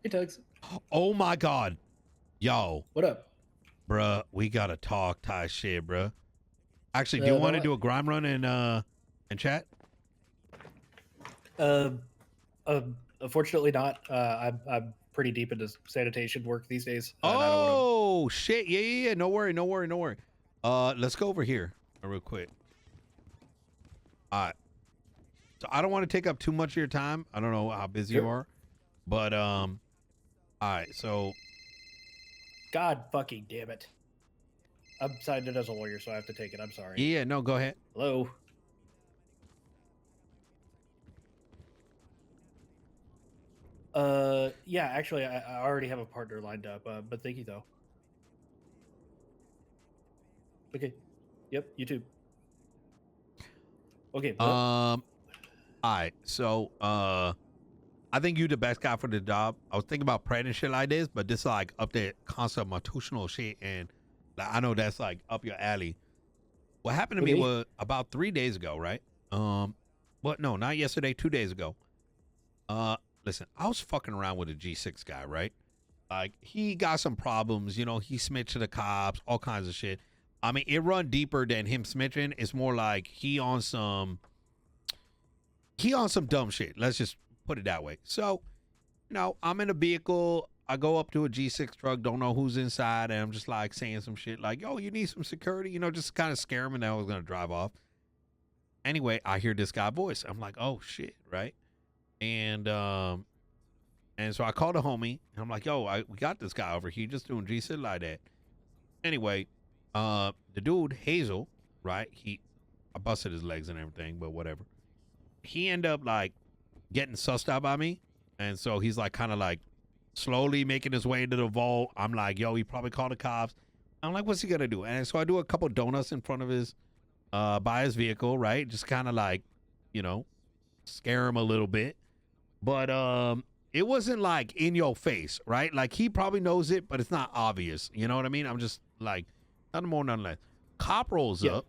Hey, Tuggz. Oh my god. Yo, What up? bruh, we gotta talk Thai shit, bruh. Actually, do you About want to what? do a grind run in chat? Uh, uh, Unfortunately not. I'm pretty deep into sanitation work these days, and I don't want to. Oh shit. Yeah. No worry, no worry, no worry. Let's go over here real quick. All right. So I don't want to take up too much of your time. I don't know how busy you Sure. are. But all right, so God fucking damn it! I'm signed in as a lawyer, so I have to take it. I'm sorry. yeah, no, go ahead. Hello. Yeah. Actually, I already have a partner lined up. But thank you though. Okay. Yep. You too. Okay. What? All right. So I think you the best guy for the job. I was thinking about praying and shit like this, but this like up there constitutional shit, and like, I know that's like up your alley. What happened to me Okay. was about 3 days ago, right? But no, not yesterday, 2 days ago. Uh, Listen, I was fucking around with a G6 guy, right? Like he got some problems, he snitched to the cops, all kinds of shit. I mean, it run deeper than him snitching. It's more like he on some dumb shit. Let's just put it that way. So, I'm in a vehicle. I go up to a G6 truck, don't know who's inside, and I'm just like saying some shit like, yo, you need some security, just kind of scare him, and then I was gonna drive off. Anyway, I hear this guy voice. I'm like, oh shit, right? And so I called a homie, and I'm like, yo, we got this guy over here just doing G6 like that. Anyway, the dude, Hazel, right? I busted his legs and everything, but whatever. He ended up like getting sussed out by me. And so he's like kind of like slowly making his way into the vault. I'm like, yo, he probably called the cops. I'm like, what's he gonna do? And so I do a couple donuts in front of his by his vehicle, right? Just kind of like, you know, scare him a little bit. But it wasn't like in your face, right? Like he probably knows it, but it's not obvious. You know what I mean? I'm just like, nothing more, nothing less. Cop rolls Yeah. up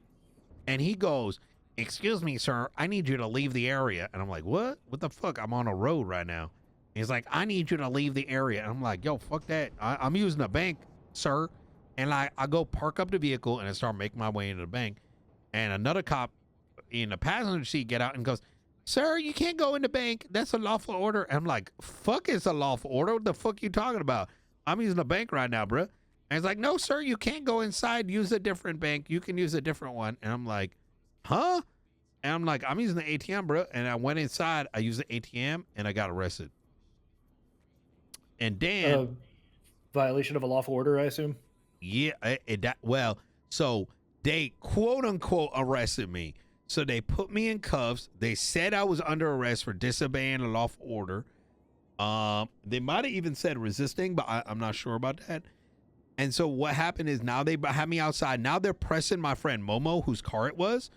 and he goes, excuse me, sir, I need you to leave the area. And I'm like, what? What the fuck? I'm on a road right now. He's like, I need you to leave the area. And I'm like, yo, fuck that. I'm using a bank, sir. And like, I go park up the vehicle and I start making my way into the bank. And another cop in the passenger seat get out and goes, sir, you can't go in the bank. That's a lawful order. And I'm like, fuck, it's a lawful order. What the fuck you talking about? I'm using a bank right now, bruh. And he's like, no, sir, you can't go inside. Use a different bank. You can use a different one. And I'm like, huh? And I'm like, I'm using the ATM, bro. And I went inside. I used the ATM and I got arrested. And then, Violation of a lawful order, I assume. yeah, so they quote unquote arrested me. So they put me in cuffs. They said I was under arrest for disobeying a lawful order. They might have even said resisting, but I'm not sure about that. And so what happened is now they have me outside. Now they're pressing my friend Momo, whose car it was,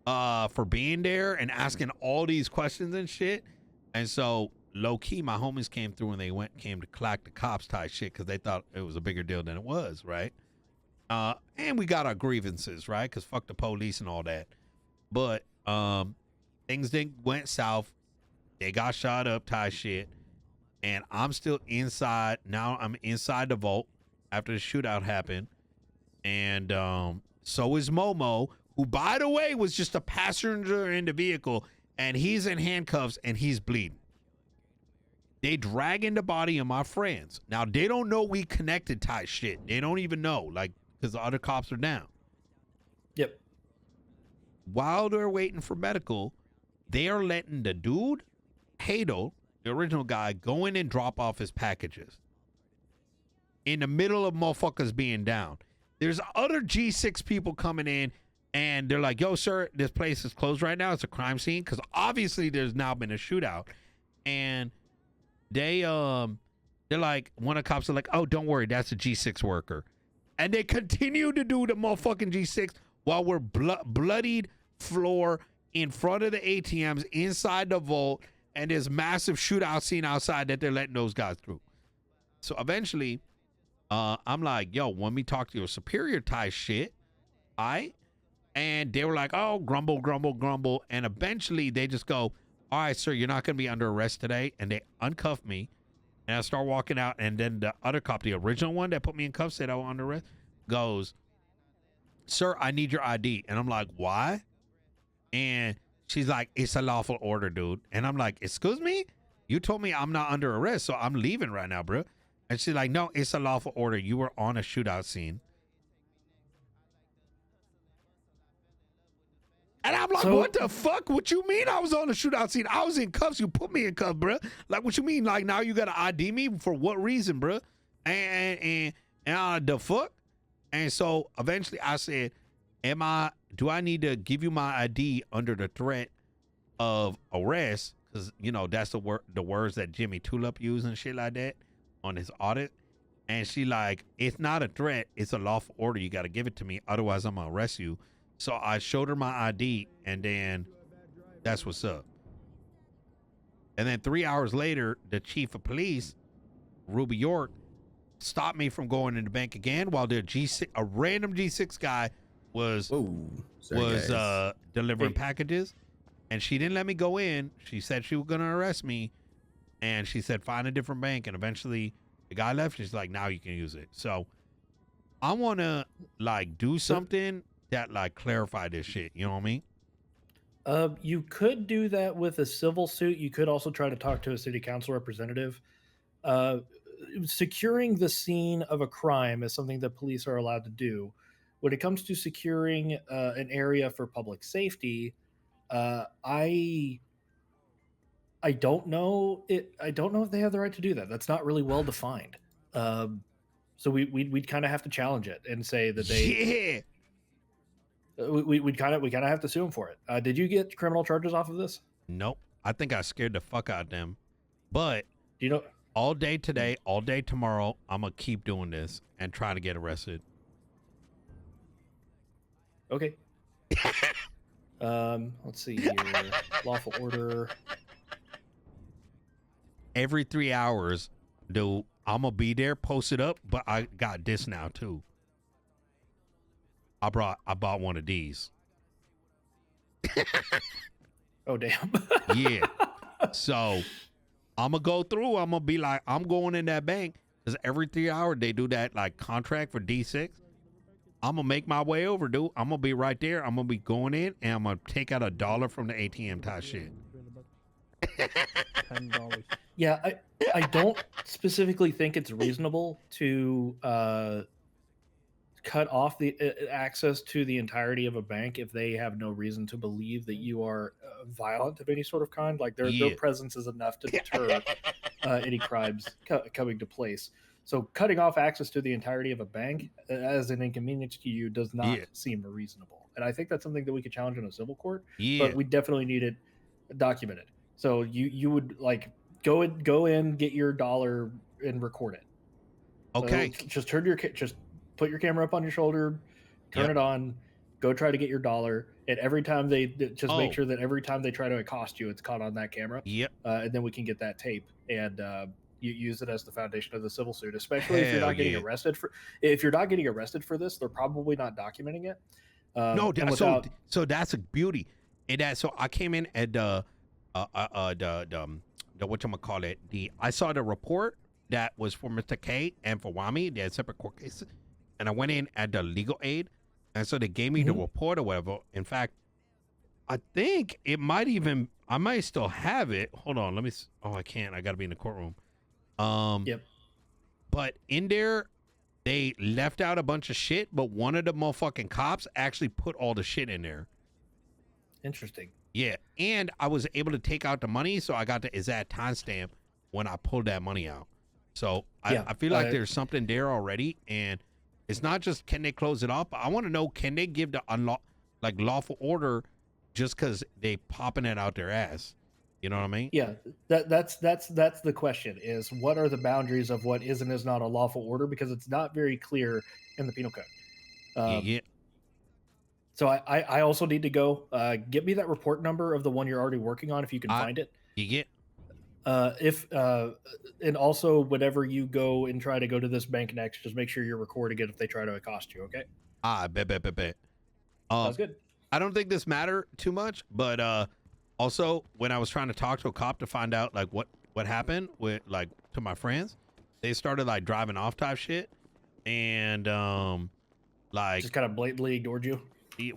for being there and asking all these questions and shit. And so low key, my homies came through and they came to clock the cops type shit because they thought it was a bigger deal than it was, right? And we got our grievances, right? Because fuck the police and all that. But things went south. They got shot up type shit. And I'm still inside. Now I'm inside the vault after the shootout happened. And so is Momo, who, by the way, was just a passenger in the vehicle. And he's in handcuffs and he's bleeding. They dragging the body of my friends. Now, they don't know we connected type shit. They don't even know, like, because the other cops are down. Yep. While they're waiting for medical, they are letting the dude, Hadel, the original guy, go in and drop off his packages. In the middle of motherfuckers being down. There's other G6 people coming in and they're like, yo, sir, this place is closed right now. It's a crime scene. Because obviously there's now been a shootout. And they're like, one of the cops are like, oh, don't worry, that's a G6 worker. And they continue to do the motherfucking G6 while we're bloodied floor in front of the ATMs inside the vault, and there's massive shootout scene outside that they're letting those guys through. So eventually, I'm like, yo, when we talk to your superior type shit, and they were like, oh, grumble, grumble, grumble. And eventually they just go, all right, sir, you're not going to be under arrest today. And they uncuff me. And I start walking out, and then the other cop, the original one that put me in cuffs, said I was under arrest, goes, "Sir, I need your ID." And I'm like, "Why?" And she's like, "It's a lawful order, dude." And I'm like, "Excuse me? You told me I'm not under arrest, so I'm leaving right now, bro." And she's like, "No, it's a lawful order. You were on a shootout scene." And I'm like, So- "What the fuck? What you mean I was on a shootout scene? I was in cuffs. You put me in cuffs, bro. Like, what you mean? Like, now you got to ID me for what reason, bro? And the fuck?" And so eventually I said, do I need to give you my ID under the threat of arrest? Because, you know, that's the words that Jimmy Tulip used and shit like that on his audit. And she like, "It's not a threat. It's a lawful order. You got to give it to me. Otherwise, I'm going to arrest you." So I showed her my ID, and then that's what's up. And then 3 hours later, the chief of police, Ruby York, stopped me from going in the bank again while the a random G6 guy was delivering packages. And she didn't let me go in. She said she was going to arrest me. And she said, "Find a different bank." And eventually the guy left. She's like, "Now you can use it." So I want to like do something that like clarify this shit. You know what I mean? You could do that with a civil suit. You could also try to talk to a city council representative. Securing the scene of a crime is something that police are allowed to do. When it comes to securing an area for public safety, I don't know it. I don't know if they have the right to do that. That's not really well defined. So we'd kind of have to challenge it and say that they. Yeah. We kind of have to sue him for it. Did you get criminal charges off of this? Nope. I think I scared the fuck out of them. But Do you know? all day today, all day tomorrow, I'm going to keep doing this and try to get arrested. Okay. Let's see here. Lawful order. Every 3 hours, dude, I'm going to be there, post it up, but I got this now too. I bought one of these. Oh, damn. Yeah. So I'm going to go through. I'm going to be like, I'm going in that bank because every 3 hours they do that like contract for D6. I'm going to make my way over, dude. I'm going to be right there. I'm going to be going in and I'm going to take out $1 from the ATM type shit. $10. Yeah, I don't specifically think it's reasonable to cut off the access to the entirety of a bank if they have no reason to believe that you are violent of any sort of kind. Like their presence is enough to deter any crimes coming to place. So cutting off access to the entirety of a bank as an inconvenience to you does not seem reasonable. And I think that's something that we could challenge in a civil court. Yeah. But we definitely need it documented. So you would like go in, get your dollar, and record it. Okay. So just put your camera up on your shoulder, turn it on, go try to get your dollar. And every time make sure that every time they try to accost you, it's caught on that camera. Yep. And then we can get that tape and you use it as the foundation of the civil suit, especially if you're not getting arrested for. If you're not getting arrested for this, they're probably not documenting it. So that's a beauty. And that so I came in at the whatchamacallit, I saw the report that was for Mr. K and for Wami. They had separate court cases. And I went in at the legal aid. And so they gave me the report or whatever. In fact, I think it might even, I might still have it. Hold on. Let me, I can't. I got to be in the courtroom. Yep. But in there, they left out a bunch of shit, but one of the motherfucking cops actually put all the shit in there. Interesting. Yeah, and I was able to take out the money, so I got the exact timestamp when I pulled that money out. So I feel like there's something there already, and it's not just can they close it off, but I want to know, can they give the lawful order just because they popping it out their ass? You know what I mean? Yeah, that's the question: is what are the boundaries of what is and is not a lawful order? Because it's not very clear in the penal code. So I also need to go get me that report number of the one you're already working on if you can find it. And also whenever you go and try to go to this bank next, just make sure you're recording it if they try to accost you. Okay. Bet. Sounds good. I don't think this matter too much, but also when I was trying to talk to a cop to find out like what happened with like to my friends. They started like driving off type shit, and like just kind of blatantly ignored you.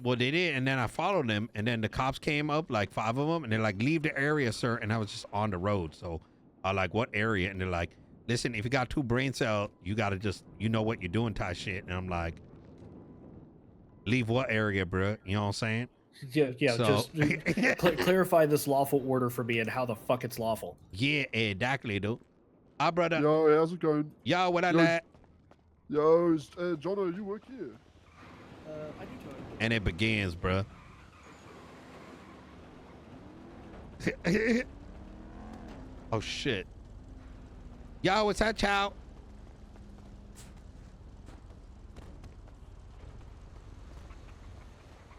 Well, they did, and then I followed them, and then the cops came up, like 5 of them, and they're like, "Leave the area, sir." And I was just on the road, so I like, "What area?" And they're like, "Listen, if you got 2 brain cells, you gotta just, you know what you're doing, type shit." And I'm like, "Leave what area, bro?" You know what I'm saying? Yeah. So, Just clarify this lawful order for me and how the fuck it's lawful. Yeah, exactly, dude. Our brother. Yo, how's it going? Yo, what I like? Yo, Jono, you work here? I do too. And it begins, bruh. Oh shit. Yo, what's that, child?